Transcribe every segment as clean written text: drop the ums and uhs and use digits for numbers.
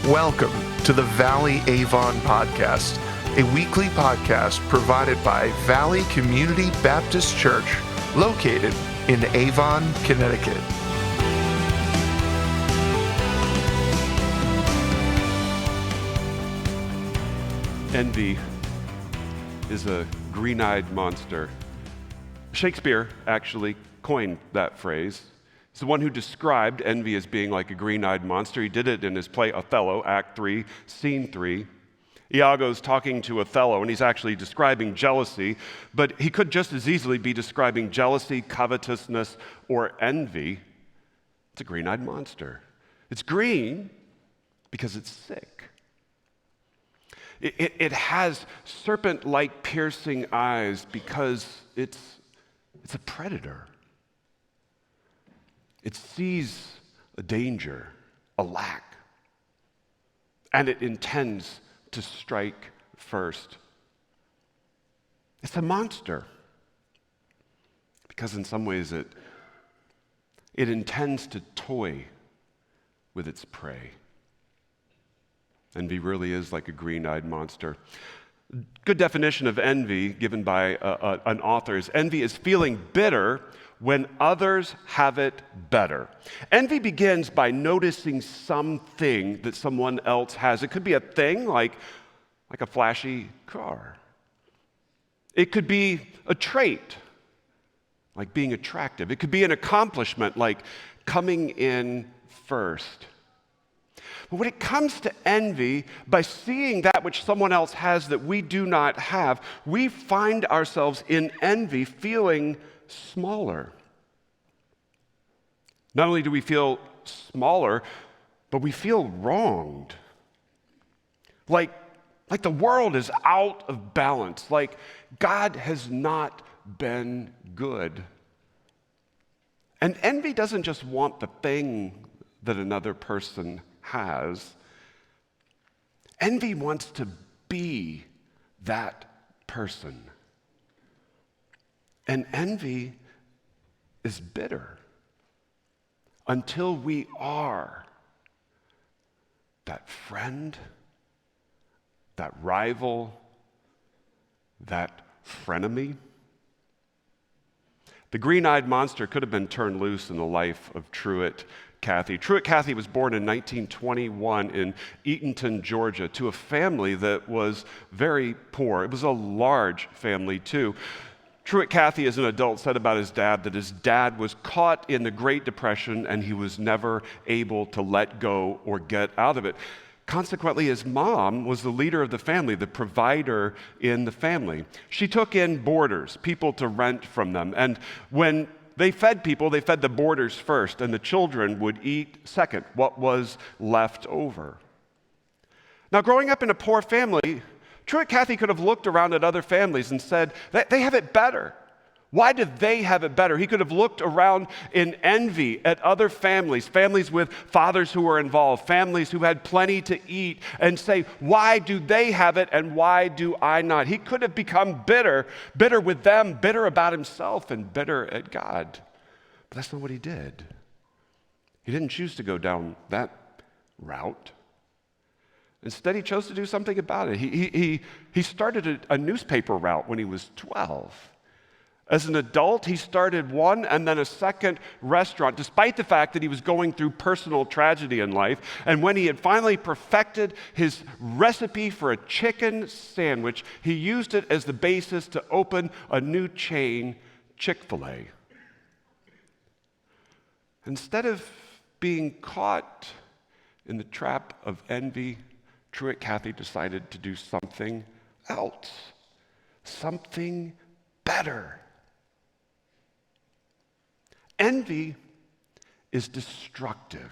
Welcome to the Valley Avon Podcast, a weekly podcast provided by Valley Community Baptist Church, located in Avon, Connecticut. Envy is a green-eyed monster. Shakespeare actually coined that phrase. He's the one who described envy as being like a green-eyed monster. He did it in his play Othello, Act 3, Scene 3. Iago's talking to Othello, and he's actually describing jealousy, but he could just as easily be describing jealousy, covetousness, or envy. It's a green-eyed monster. It's green because it's sick. It has serpent-like piercing eyes because it's a predator. It sees a danger, a lack, and it intends to strike first. It's a monster because in some ways it intends to toy with its prey. Envy really is like a green-eyed monster. Good definition of envy given by an author is envy is feeling bitter when others have it better. Envy begins by noticing something that someone else has. It could be a thing like a flashy car. It could be a trait like being attractive. It could be an accomplishment like coming in first. But when it comes to envy, by seeing that which someone else has that we do not have, we find ourselves in envy feeling smaller. Not only do we feel smaller, but we feel wronged. Like the world is out of balance, like God has not been good. And envy doesn't just want the thing that another person has. Envy wants to be that person. And envy is bitter until we are that friend, that rival, that frenemy. The green-eyed monster could have been turned loose in the life of Truett Cathy. Truett Cathy was born in 1921 in Eatonton, Georgia, to a family that was very poor. It was a large family, too. Truett Cathy, as an adult, said about his dad that his dad was caught in the Great Depression and he was never able to let go or get out of it. Consequently, his mom was the leader of the family, the provider in the family. She took in boarders, people to rent from them, and when they fed people, they fed the boarders first, and the children would eat second, what was left over. Now, growing up in a poor family, Truett Cathy could have looked around at other families and said, they have it better. Why do they have it better? He could have looked around in envy at other families, families with fathers who were involved, families who had plenty to eat, and say, why do they have it and why do I not? He could have become bitter with them, bitter about himself, and bitter at God. But that's not what he did. He didn't choose to go down that route. Instead, he chose to do something about it. He started a newspaper route when he was 12. As an adult, he started one and then a second restaurant, despite the fact that he was going through personal tragedy in life. And when he had finally perfected his recipe for a chicken sandwich, he used it as the basis to open a new chain, Chick-fil-A. Instead of being caught in the trap of envy, Truett Cathy decided to do something else, something better. Envy is destructive.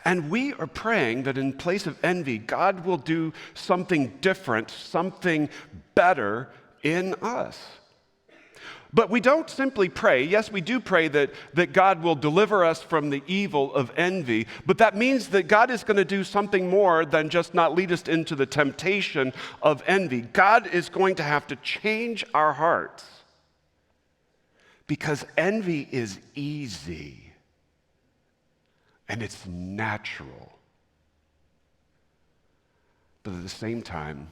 And we are praying that in place of envy, God will do something different, something better in us. But we don't simply pray. Yes, we do pray that God will deliver us from the evil of envy, but that means that God is going to do something more than just not lead us into the temptation of envy. God is going to have to change our hearts because envy is easy and it's natural. But at the same time,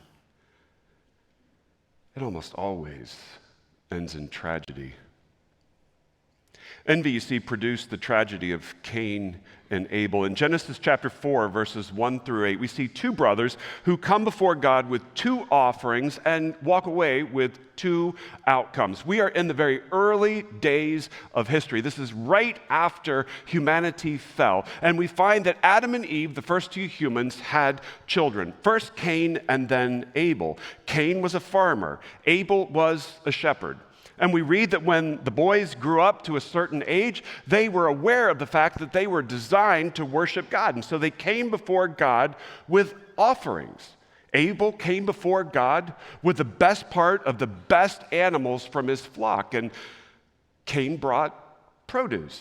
it almost always ends in tragedy. Envy, you see, produced the tragedy of Cain and Abel. In Genesis chapter 4, verses 1 through 8, we see two brothers who come before God with two offerings and walk away with two outcomes. We are in the very early days of history. This is right after humanity fell. And we find that Adam and Eve, the first two humans, had children. First Cain and then Abel. Cain was a farmer. Abel was a shepherd. And we read that when the boys grew up to a certain age, they were aware of the fact that they were designed to worship God. And so they came before God with offerings. Abel came before God with the best part of the best animals from his flock. And Cain brought produce.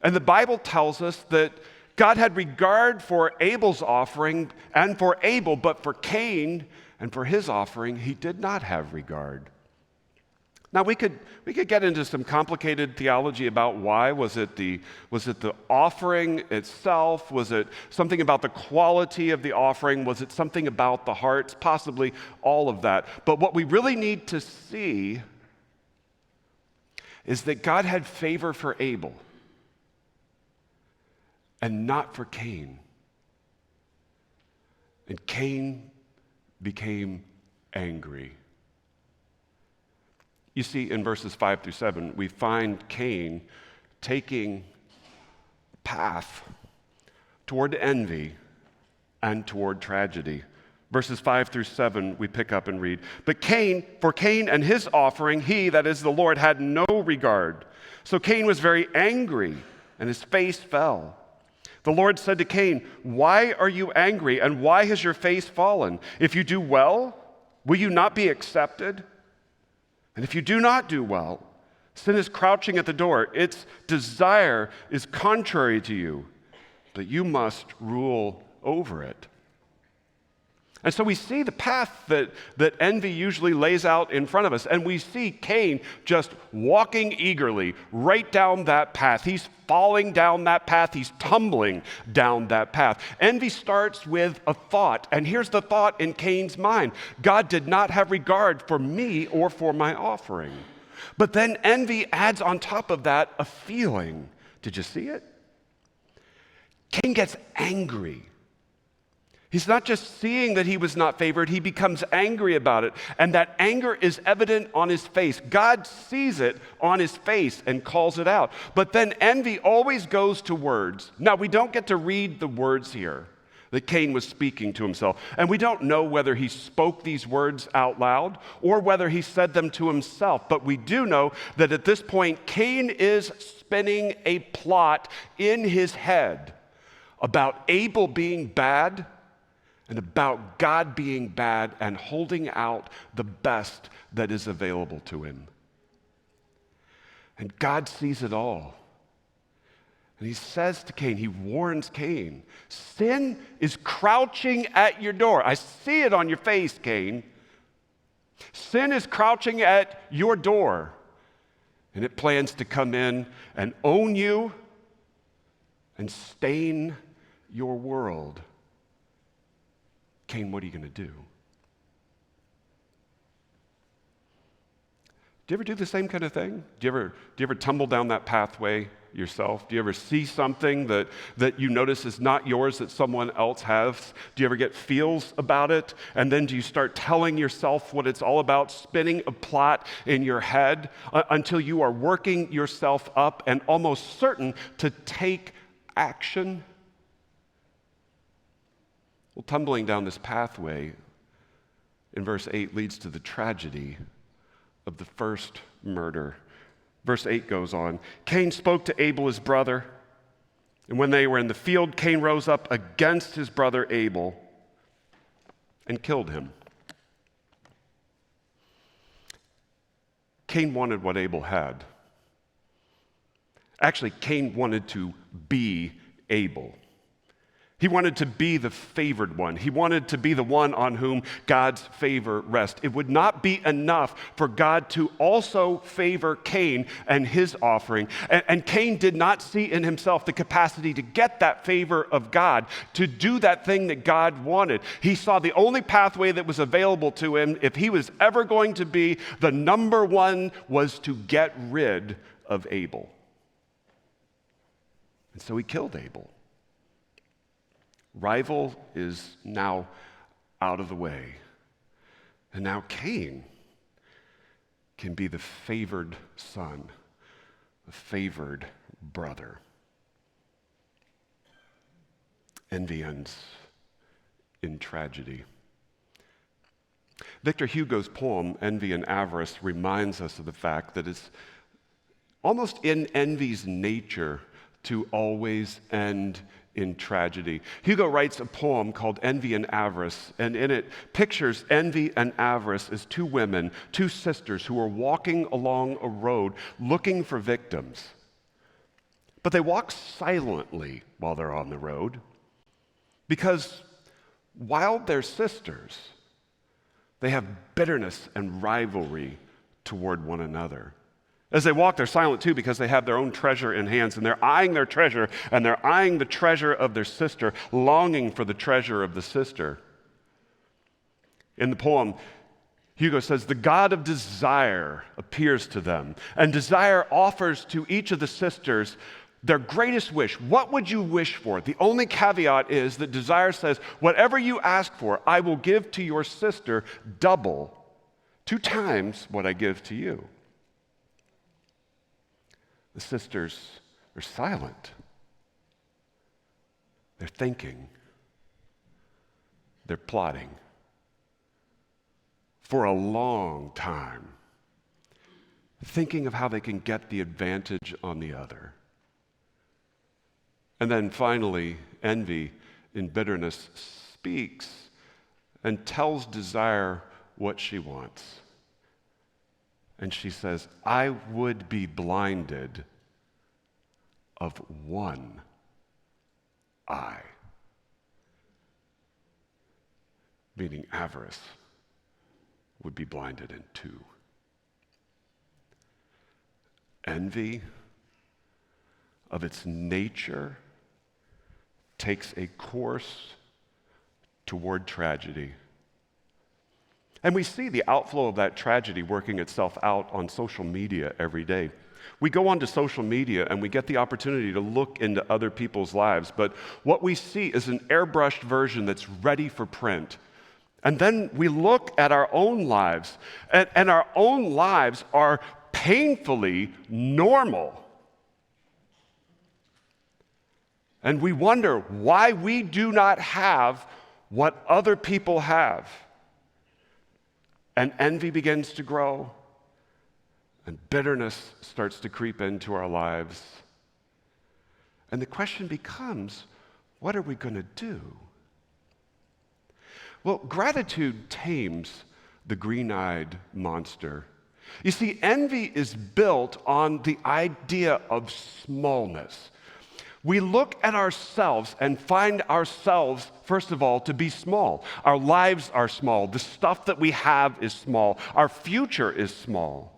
And the Bible tells us that God had regard for Abel's offering and for Abel, but for Cain and for his offering, he did not have regard. Now, we could get into some complicated theology about why. Was it the offering itself? Was it something about the quality of the offering? Was it something about the hearts? Possibly all of that. But what we really need to see is that God had favor for Abel and not for Cain. And Cain became angry. You see, in verses 5 through 7, we find Cain taking a path toward envy and toward tragedy. Verses 5 through 7, we pick up and read, "But for Cain and his offering, he, that is the Lord, had no regard. So Cain was very angry, and his face fell. The Lord said to Cain, 'Why are you angry, and why has your face fallen? If you do well, will you not be accepted? And if you do not do well, sin is crouching at the door. Its desire is contrary to you, but you must rule over it.'" And so we see the path that envy usually lays out in front of us. And we see Cain just walking eagerly right down that path. He's falling down that path. He's tumbling down that path. Envy starts with a thought. And here's the thought in Cain's mind: God did not have regard for me or for my offering. But then envy adds on top of that a feeling. Did you see it? Cain gets angry. He's not just seeing that he was not favored, he becomes angry about it. And that anger is evident on his face. God sees it on his face and calls it out. But then envy always goes to words. Now, we don't get to read the words here that Cain was speaking to himself. And we don't know whether he spoke these words out loud or whether he said them to himself. But we do know that at this point, Cain is spinning a plot in his head about Abel being bad and about God being bad and holding out the best that is available to him. And God sees it all. And he says to Cain, he warns Cain, sin is crouching at your door. I see it on your face, Cain. Sin is crouching at your door. And it plans to come in and own you and stain your world. Cain, what are you going to do? Do you ever do the same kind of thing? Do you ever tumble down that pathway yourself? Do you ever see something that you notice is not yours that someone else has? Do you ever get feels about it? And then do you start telling yourself what it's all about, spinning a plot in your head until you are working yourself up and almost certain to take action? Well, tumbling down this pathway in verse 8 leads to the tragedy of the first murder. Verse 8 goes on, "Cain spoke to Abel his brother, and when they were in the field, Cain rose up against his brother Abel and killed him." Cain wanted what Abel had. Actually, Cain wanted to be Abel. He wanted to be the favored one. He wanted to be the one on whom God's favor rests. It would not be enough for God to also favor Cain and his offering. And Cain did not see in himself the capacity to get that favor of God, to do that thing that God wanted. He saw the only pathway that was available to him, if he was ever going to be the number one, was to get rid of Abel. And so he killed Abel. Rival is now out of the way. And now Cain can be the favored son, the favored brother. Envy ends in tragedy. Victor Hugo's poem, Envy and Avarice, reminds us of the fact that it's almost in envy's nature to always end in tragedy. Hugo writes a poem called Envy and Avarice, and in it pictures envy and avarice as two women, two sisters who are walking along a road looking for victims. But they walk silently while they're on the road because while they're sisters, they have bitterness and rivalry toward one another. As they walk, they're silent too because they have their own treasure in hands, and they're eyeing their treasure, and they're eyeing the treasure of their sister, longing for the treasure of the sister. In the poem, Hugo says, the god of desire appears to them, and desire offers to each of the sisters their greatest wish. What would you wish for? The only caveat is that desire says, whatever you ask for, I will give to your sister double, 2 times what I give to you. The sisters are silent. They're thinking. They're plotting. For a long time, thinking of how they can get the advantage on the other. And then finally, envy in bitterness speaks and tells desire what she wants. And she says, I would be blinded of one eye. Meaning avarice would be blinded in 2. Envy of its nature takes a course toward tragedy. And we see the outflow of that tragedy working itself out on social media every day. We go onto social media and we get the opportunity to look into other people's lives, but what we see is an airbrushed version that's ready for print. And then we look at our own lives, and our own lives are painfully normal. And we wonder why we do not have what other people have. And envy begins to grow, and bitterness starts to creep into our lives. And the question becomes, what are we going to do? Well, gratitude tames the green-eyed monster. You see, envy is built on the idea of smallness. We look at ourselves and find ourselves, first of all, to be small. Our lives are small. The stuff that we have is small. Our future is small.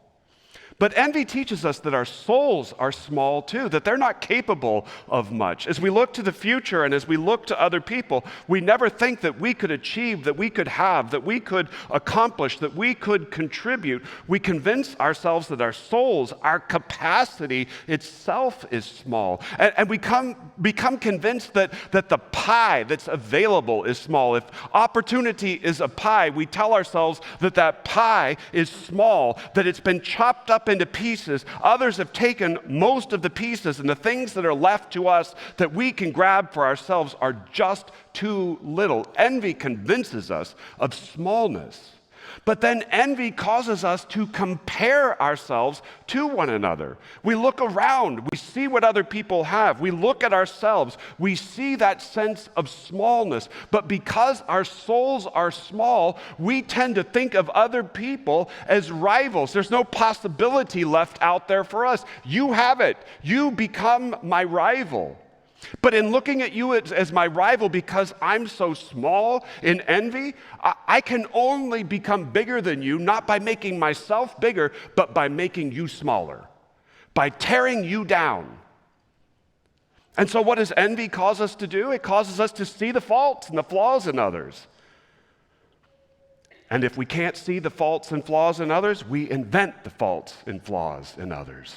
But envy teaches us that our souls are small too, that they're not capable of much. As we look to the future and as we look to other people, we never think that we could achieve, that we could have, that we could accomplish, that we could contribute. We convince ourselves that our souls, our capacity itself is small. And we become convinced that the pie that's available is small. If opportunity is a pie, we tell ourselves that that pie is small, that it's been chopped up into pieces. Others have taken most of the pieces, and the things that are left to us that we can grab for ourselves are just too little. Envy convinces us of smallness. But then envy causes us to compare ourselves to one another. We look around, we see what other people have, we look at ourselves, we see that sense of smallness. But because our souls are small, we tend to think of other people as rivals. There's no possibility left out there for us. You have it. You become my rival. But in looking at you as my rival because I'm so small in envy, I can only become bigger than you, not by making myself bigger, but by making you smaller, by tearing you down. And so what does envy cause us to do? It causes us to see the faults and the flaws in others. And if we can't see the faults and flaws in others, we invent the faults and flaws in others.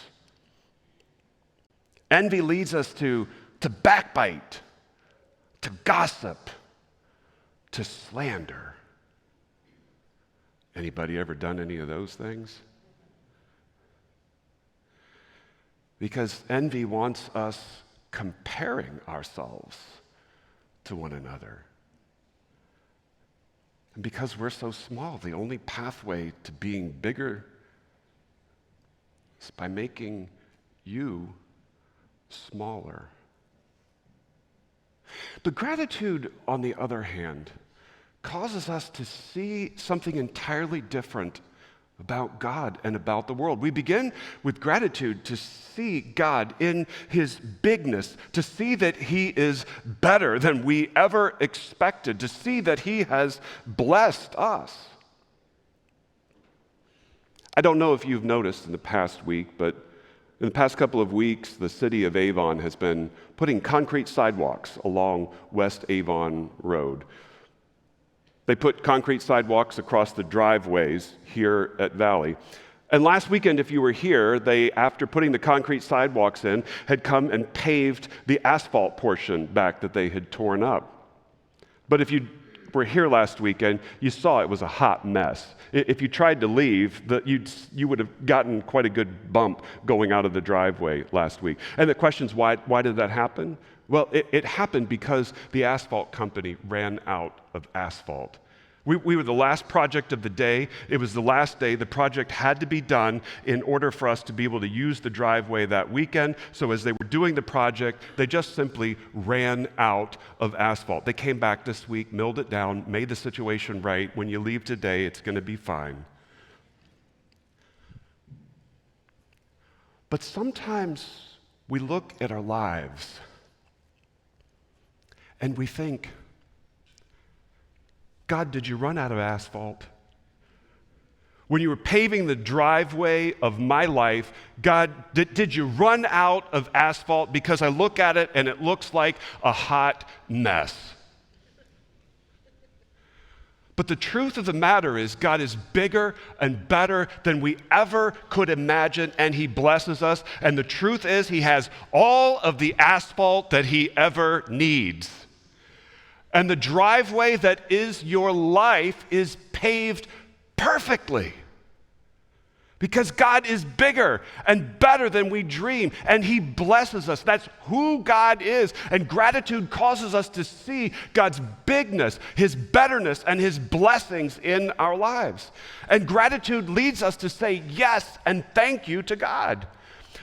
Envy leads us to backbite, to gossip, to slander. Anybody ever done any of those things? Because envy wants us comparing ourselves to one another. And because we're so small, the only pathway to being bigger is by making you smaller. But gratitude, on the other hand, causes us to see something entirely different about God and about the world. We begin with gratitude to see God in his bigness, to see that he is better than we ever expected, to see that he has blessed us. I don't know if you've noticed in the past week, but in the past couple of weeks, the city of Avon has been putting concrete sidewalks along West Avon Road. They put concrete sidewalks across the driveways here at Valley. And last weekend, if you were here, they, after putting the concrete sidewalks in, had come and paved the asphalt portion back that they had torn up. But if you were here last weekend, you saw it was a hot mess. If you tried to leave, you would have gotten quite a good bump going out of the driveway last week. And the question is, why did that happen? Well, it happened because the asphalt company ran out of asphalt. We were the last project of the day. It was the last day. The project had to be done in order for us to be able to use the driveway that weekend. So as they were doing the project, they just simply ran out of asphalt. They came back this week, milled it down, made the situation right. When you leave today, it's going to be fine. But sometimes we look at our lives and we think, God, did you run out of asphalt? When you were paving the driveway of my life, God, did you run out of asphalt? Because I look at it and it looks like a hot mess. But the truth of the matter is, God is bigger and better than we ever could imagine, and he blesses us. And the truth is, he has all of the asphalt that he ever needs. And the driveway that is your life is paved perfectly. Because God is bigger and better than we dream, and he blesses us. That's who God is. And gratitude causes us to see God's bigness, his betterness, and his blessings in our lives. And gratitude leads us to say yes and thank you to God.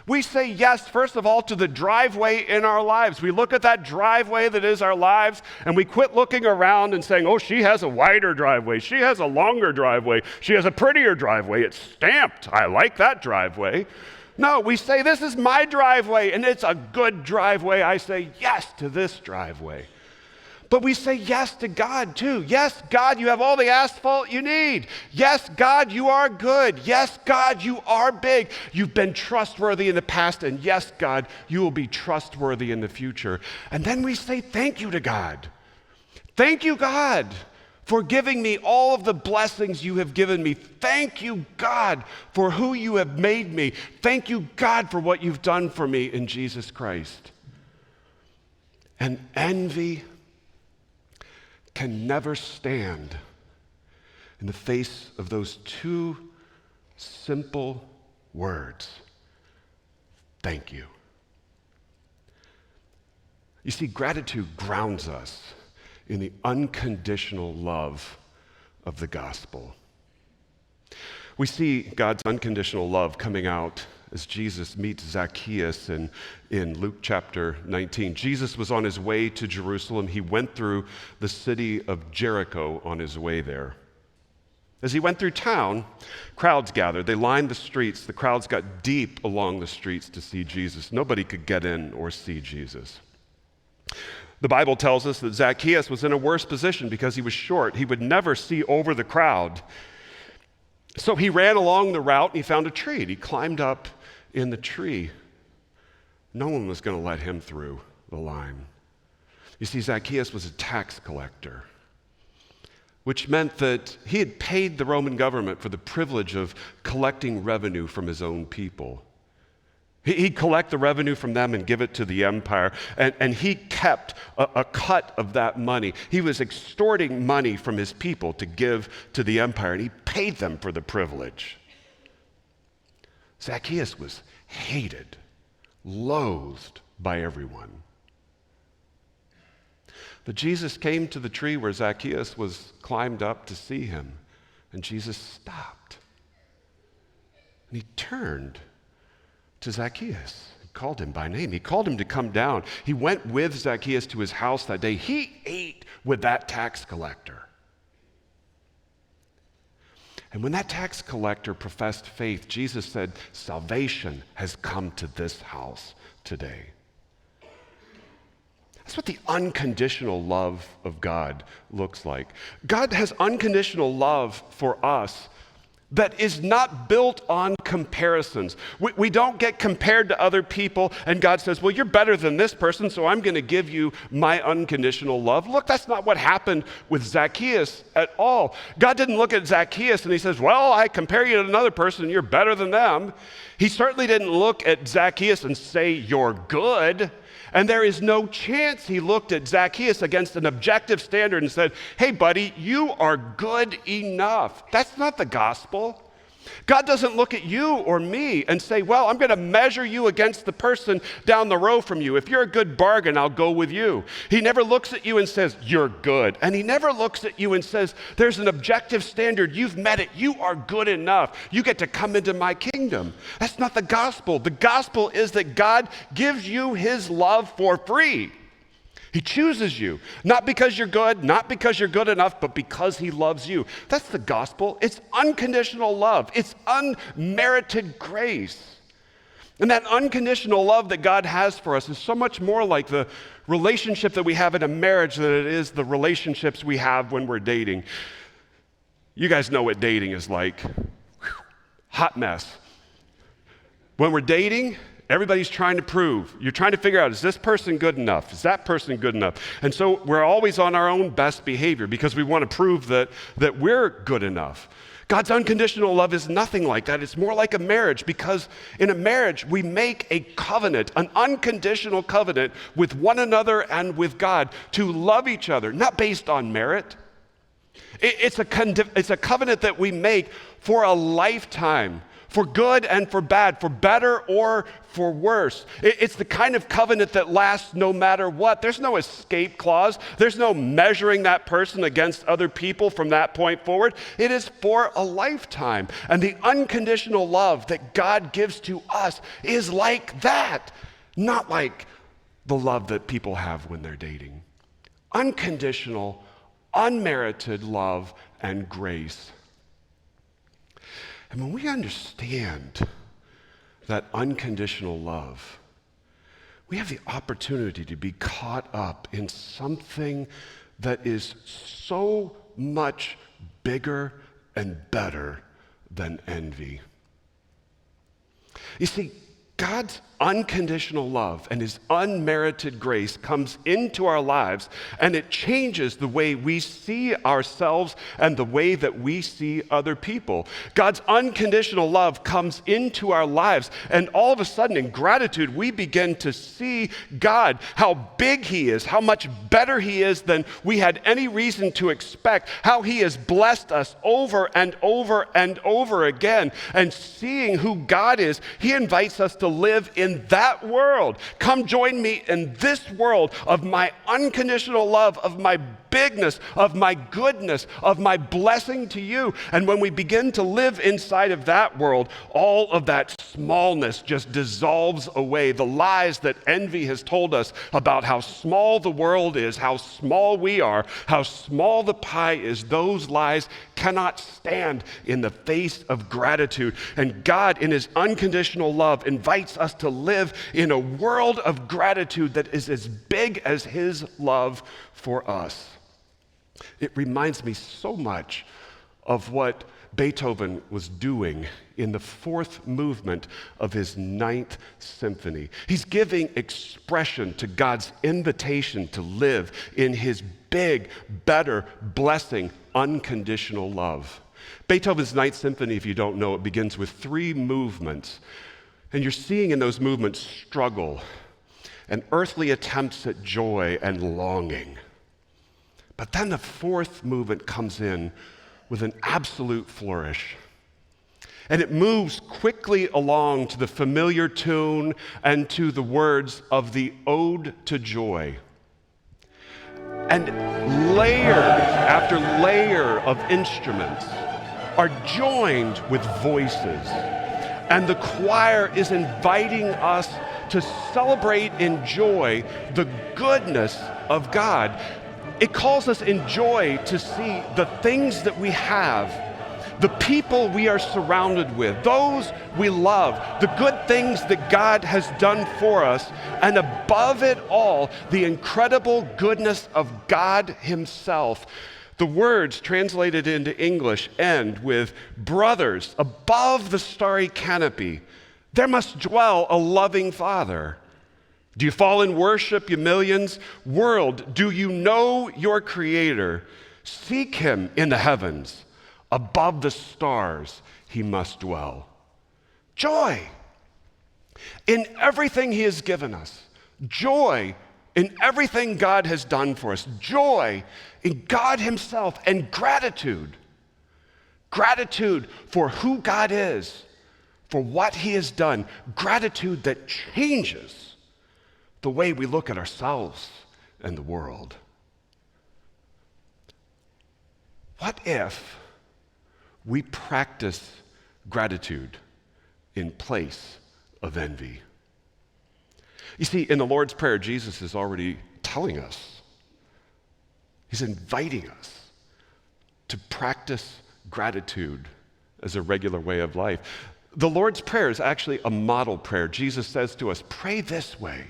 We say yes, first of all, to the driveway in our lives. We look at that driveway that is our lives, and we quit looking around and saying, oh, she has a wider driveway. She has a longer driveway. She has a prettier driveway. It's stamped. I like that driveway. No, we say, this is my driveway, and it's a good driveway. I say yes to this driveway. But we say yes to God too. Yes, God, you have all the asphalt you need. Yes, God, you are good. Yes, God, you are big. You've been trustworthy in the past, and yes, God, you will be trustworthy in the future. And then we say thank you to God. Thank you, God, for giving me all of the blessings you have given me. Thank you, God, for who you have made me. Thank you, God, for what you've done for me in Jesus Christ. And envy can never stand in the face of those two simple words. Thank you. You see, gratitude grounds us in the unconditional love of the gospel. We see God's unconditional love coming out as Jesus meets Zacchaeus in Luke chapter 19. Jesus was on his way to Jerusalem. He went through the city of Jericho on his way there. As he went through town, crowds gathered. They lined the streets. The crowds got deep along the streets to see Jesus. Nobody could get in or see Jesus. The Bible tells us that Zacchaeus was in a worse position because he was short. He would never see over the crowd. So he ran along the route and he found a tree and he climbed up in the tree. No one was going to let him through the line. You see, Zacchaeus was a tax collector, which meant that he had paid the Roman government for the privilege of collecting revenue from his own people. He'd collect the revenue from them and give it to the empire, and he kept a cut of that money. He was extorting money from his people to give to the empire, and he paid them for the privilege. Zacchaeus was hated, loathed by everyone. But Jesus came to the tree where Zacchaeus was climbed up to see him, and Jesus stopped. And he turned to Zacchaeus. He called him by name. He called him to come down. He went with Zacchaeus to his house that day. He ate with that tax collector. And when that tax collector professed faith, Jesus said, salvation has come to this house today. That's what the unconditional love of God looks like. God has unconditional love for us that is not built on comparisons. We don't get compared to other people, and God says, well, you're better than this person, so I'm going to give you my unconditional love. Look, that's not what happened with Zacchaeus at all. God didn't look at Zacchaeus and he says, well, I compare you to another person, and you're better than them. He certainly didn't look at Zacchaeus and say, you're good. And there is no chance he looked at Zacchaeus against an objective standard and said, hey, buddy, you are good enough. That's not the gospel. God doesn't look at you or me and say, well, I'm going to measure you against the person down the row from you. If you're a good bargain, I'll go with you. He never looks at you and says, you're good. And he never looks at you and says, there's an objective standard. You've met it. You are good enough. You get to come into my kingdom. That's not the gospel. The gospel is that God gives you his love for free. He chooses you, not because you're good, not because you're good enough, but because he loves you. That's the gospel. It's unconditional love. It's unmerited grace. And that unconditional love that God has for us is so much more like the relationship that we have in a marriage than it is the relationships we have when we're dating. You guys know what dating is like. Hot mess. When we're dating, everybody's trying to prove. You're trying to figure out, is this person good enough? Is that person good enough? And so we're always on our own best behavior because we want to prove that we're good enough. God's unconditional love is nothing like that. It's more like a marriage, because in a marriage, we make a covenant, an unconditional covenant with one another and with God to love each other, not based on merit. It's a covenant that we make for a lifetime, for good and for bad, for better or for worse. It's the kind of covenant that lasts no matter what. There's no escape clause. There's no measuring that person against other people from that point forward. It is for a lifetime. And the unconditional love that God gives to us is like that, not like the love that people have when they're dating. Unconditional, unmerited love and grace. And when we understand that unconditional love, we have the opportunity to be caught up in something that is so much bigger and better than envy. You see, God's unconditional love and his unmerited grace comes into our lives, and it changes the way we see ourselves and the way that we see other people. God's unconditional love comes into our lives, and all of a sudden, in gratitude, we begin to see God, how big he is, how much better he is than we had any reason to expect, how he has blessed us over and over and over again. And seeing who God is, he invites us to live in that world. Come join me in this world of my unconditional love, of my bigness, of my goodness, of my blessing to you. And when we begin to live inside of that world, all of that smallness just dissolves away. The lies that envy has told us about how small the world is, how small we are, how small the pie is, those lies cannot stand in the face of gratitude. And God, in his unconditional love, invites us to live in a world of gratitude that is as big as his love for us. It reminds me so much of what Beethoven was doing in the fourth movement of his Ninth Symphony. He's giving expression to God's invitation to live in his big, better, blessing, unconditional love. Beethoven's Ninth Symphony, if you don't know, it begins with 3 movements. And you're seeing in those movements struggle and earthly attempts at joy and longing. But then the fourth movement comes in with an absolute flourish. And it moves quickly along to the familiar tune and to the words of the Ode to Joy. And layer after layer of instruments are joined with voices. And the choir is inviting us to celebrate in joy the goodness of God. It calls us in joy to see the things that we have, the people we are surrounded with, those we love, the good things that God has done for us, and above it all, the incredible goodness of God himself. The words translated into English end with, brothers, above the starry canopy, there must dwell a loving Father. Do you fall in worship, you millions? World, do you know your Creator? Seek him in the heavens. Above the stars he must dwell. Joy in everything he has given us. Joy in everything God has done for us. Joy in God himself, and gratitude. Gratitude for who God is, for what he has done. Gratitude that changes the way we look at ourselves and the world. What if we practice gratitude in place of envy? You see, in the Lord's Prayer, Jesus is already telling us, he's inviting us to practice gratitude as a regular way of life. The Lord's Prayer is actually a model prayer. Jesus says to us, pray this way.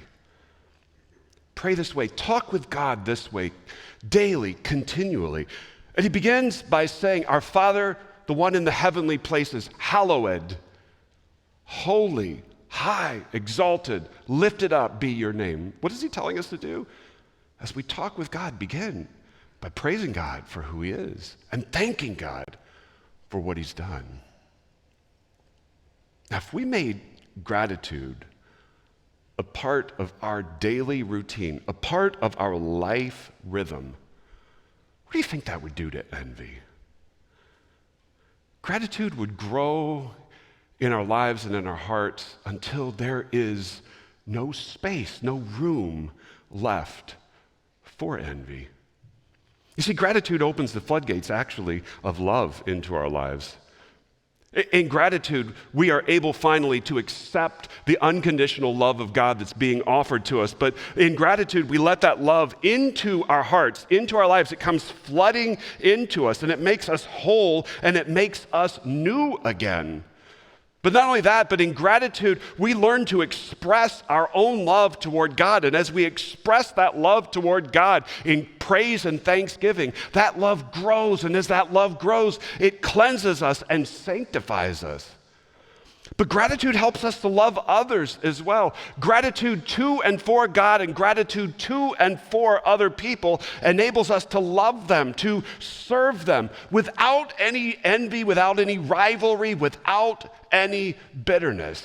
Pray this way. Talk with God this way, daily, continually. And he begins by saying, our Father, the one in the heavenly places, hallowed, holy, high, exalted, lifted up be your name. What is he telling us to do? As we talk with God, begin by praising God for who he is and thanking God for what he's done. Now, if we made gratitude a part of our daily routine, a part of our life rhythm, what do you think that would do to envy? Gratitude would grow in our lives and in our hearts until there is no space, no room left for envy. You see, gratitude opens the floodgates, actually, of love into our lives. In gratitude, we are able finally to accept the unconditional love of God that's being offered to us. But in gratitude, we let that love into our hearts, into our lives. It comes flooding into us, and it makes us whole, and it makes us new again. But not only that, but in gratitude, we learn to express our own love toward God. And as we express that love toward God in praise and thanksgiving, that love grows. And as that love grows, it cleanses us and sanctifies us. But gratitude helps us to love others as well. Gratitude to and for God and gratitude to and for other people enables us to love them, to serve them without any envy, without any rivalry, without any bitterness.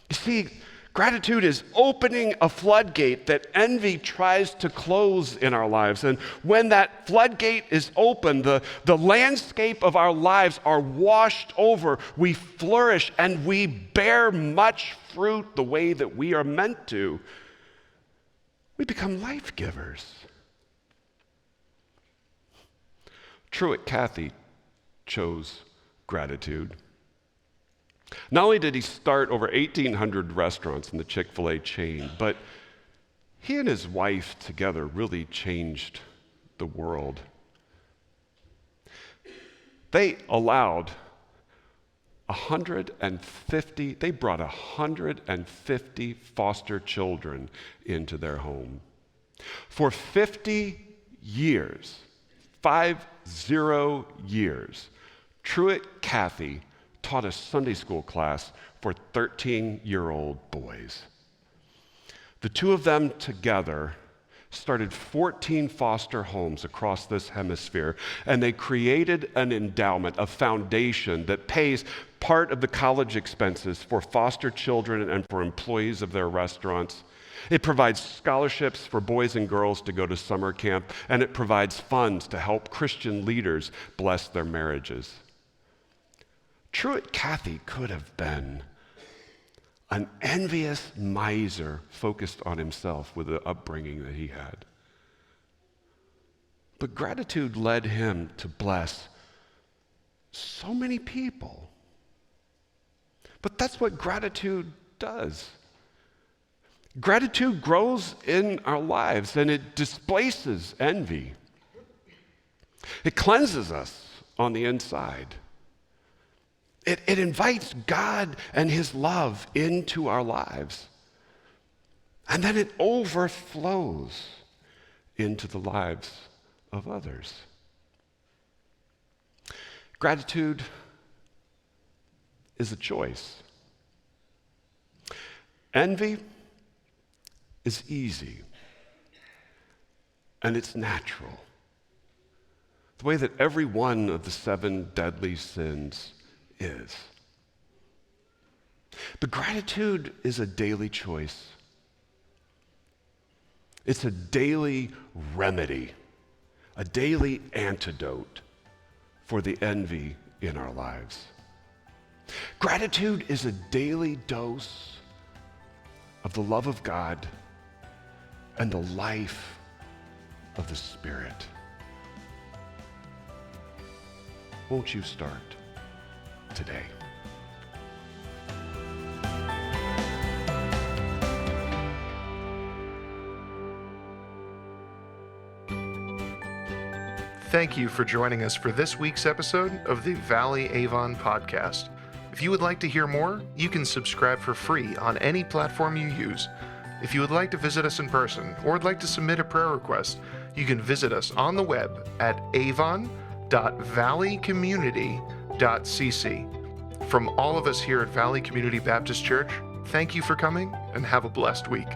You see, gratitude is opening a floodgate that envy tries to close in our lives. And when that floodgate is open, the landscape of our lives are washed over. We flourish and we bear much fruit the way that we are meant to. We become life givers. Truett Cathy chose gratitude. Not only did he start over 1,800 restaurants in the Chick-fil-A chain, but he and his wife together really changed the world. They allowed they brought 150 foster children into their home. For 50 years, 50 years, Truett Cathy taught a Sunday school class for 13-year-old boys. The two of them together started 14 foster homes across this hemisphere, and they created an endowment, a foundation that pays part of the college expenses for foster children and for employees of their restaurants. It provides scholarships for boys and girls to go to summer camp, and it provides funds to help Christian leaders bless their marriages. Truett Cathy could have been an envious miser focused on himself with the upbringing that he had. But gratitude led him to bless so many people. But that's what gratitude does. Gratitude grows in our lives and it displaces envy. It cleanses us on the inside. It invites God and His love into our lives. And then it overflows into the lives of others. Gratitude is a choice. Envy is easy, and it's natural. The way that every one of the 7 deadly sins is. But gratitude is a daily choice. It's a daily remedy, a daily antidote for the envy in our lives. Gratitude is a daily dose of the love of God and the life of the Spirit. Won't you start today? Thank you for joining us for this week's episode of the Valley Avon podcast. If you would like to hear more, you can subscribe for free on any platform you use. If you would like to visit us in person or would like to submit a prayer request, you can visit us on the web at avon.valleycommunity.cc. From all of us here at Valley Community Baptist Church, thank you for coming and have a blessed week.